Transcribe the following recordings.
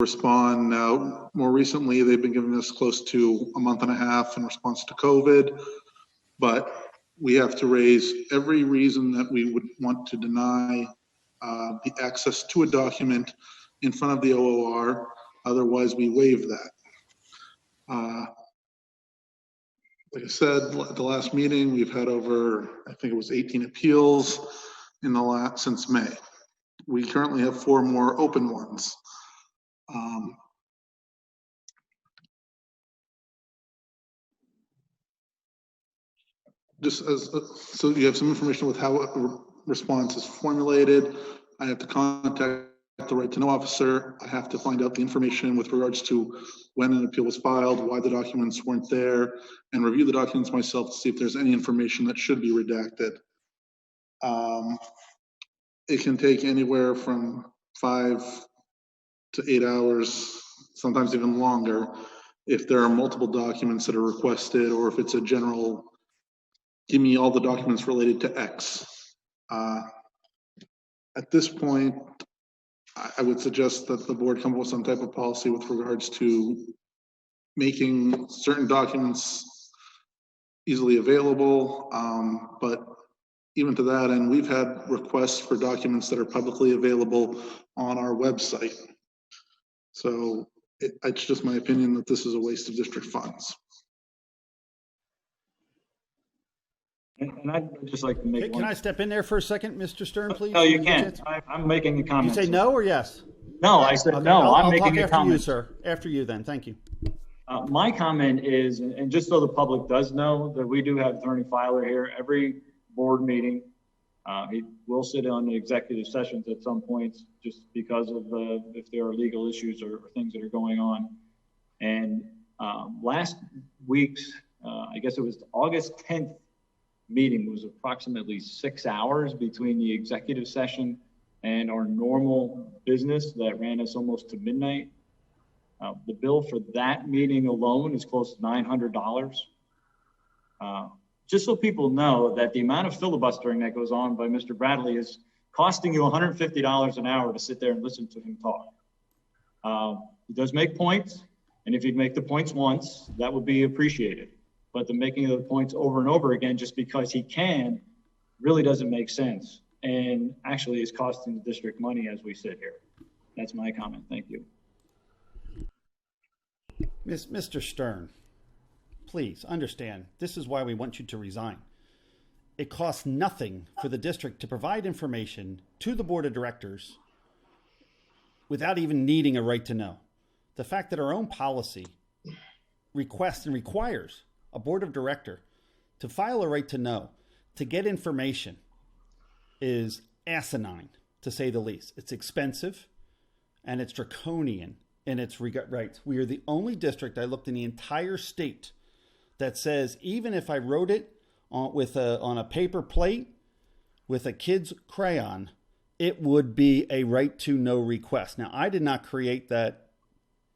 respond now. More recently, they've been giving us close to a month and a half in response to COVID, but we have to raise every reason that we would want to deny the access to a document in front of the OOR. Otherwise, we waive that. Like I said, at the last meeting, we've had over, I think it was 18 appeals in the last, since May. We currently have 4 more open ones. Just as, so you have some information with how a response is formulated. I have to contact the right to know officer. I have to find out the information with regards to when an appeal was filed, why the documents weren't there, and review the documents myself to see if there's any information that should be redacted. It can take anywhere from 5 to 8 hours, sometimes even longer, if there are multiple documents that are requested, or if it's a general, give me all the documents related to X. At this point, I would suggest that the board come up with some type of policy with regards to making certain documents easily available. But even to that end, we've had requests for documents that are publicly available on our website. So it's just my opinion that this is a waste of district funds. And I'd just like to make Can I step in there for a second, Mr. Stern, please? No, you can't. I'm making a comment. You say no or yes? No, I said no. I'm making a comment. After you, sir. After you then. Thank you. My comment is, and just so the public does know, that we do have Attorney Filer here every board meeting. He will sit on the executive sessions at some points just because of if there are legal issues or things that are going on. And last week's, I guess it was August 10th meeting, was approximately 6 hours between the executive session and our normal business that ran us almost to midnight. The bill for that meeting alone is close to $900. Just so people know that the amount of filibustering that goes on by Mr. Bradley is costing you $150 an hour to sit there and listen to him talk. He does make points, and if he'd make the points once, that would be appreciated. But the making of the points over and over again just because he can really doesn't make sense, and actually is costing the district money as we sit here. That's my comment. Thank you. Mr. Stern, please understand, this is why we want you to resign. It costs nothing for the district to provide information to the board of directors without even needing a right to know. The fact that our own policy requests and requires a board of director to file a right to know, to get information, is asinine, to say the least. It's expensive and it's draconian in its rights. We are the only district, I looked in the entire state, that says even if I wrote it on a paper plate with a kid's crayon, it would be a right to know request. Now, I did not create that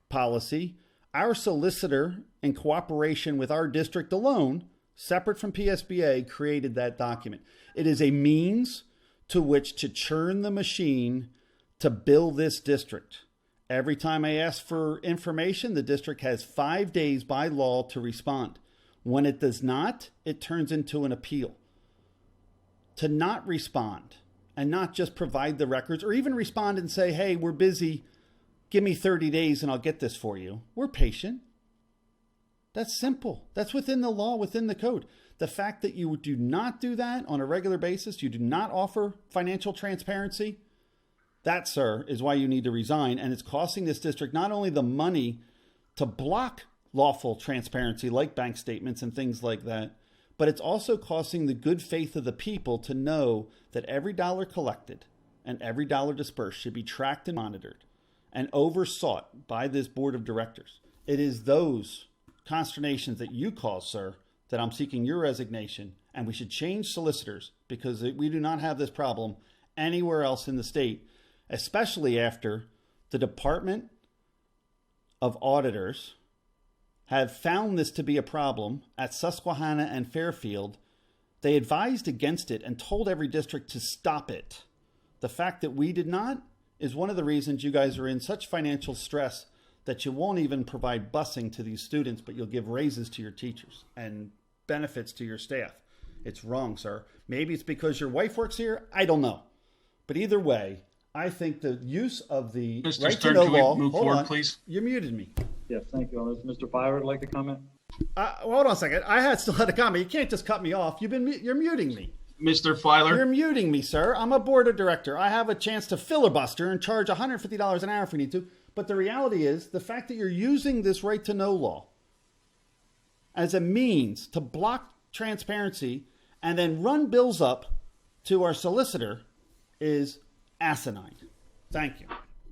policy. Our solicitor, in cooperation with our district alone, separate from PSBA, created that document. It is a means to which to churn the machine to bill this district. Every time I ask for information, the district has 5 days by law to respond. When it does not, it turns into an appeal. To not respond and not just provide the records, or even respond and say, hey, we're busy, give me 30 days and I'll get this for you. We're patient. That's simple. That's within the law, within the code. The fact that you do not do that on a regular basis, you do not offer financial transparency, that, sir, is why you need to resign. And it's costing this district not only the money to block lawful transparency like bank statements and things like that, but it's also costing the good faith of the people to know that every dollar collected and every dollar dispersed should be tracked and monitored and oversought by this board of directors. It is those consternations that you cause, sir, that I'm seeking your resignation, and we should change solicitors because we do not have this problem anywhere else in the state, especially after the Department of Auditors have found this to be a problem at Susquehanna and Fairfield. They advised against it and told every district to stop it. The fact that we did not is one of the reasons you guys are in such financial stress that you won't even provide busing to these students, but you'll give raises to your teachers and benefits to your staff. It's wrong, sir. Maybe it's because your wife works here. I don't know. But either way, I think the use of the Mr. right to Stern, know can we law. move Hold forward, on. please? You muted me. Yes, thank you. Mr. Filer would like to comment? Hold on a second. Still had a comment. You can't just cut me off. You're muting me. Mr. Filer? You're muting me, sir. I'm a board of director. I have a chance to filibuster and charge $150 an hour if we need to. But the reality is, the fact that you're using this right to know law as a means to block transparency and then run bills up to our solicitor is asinine. Thank you.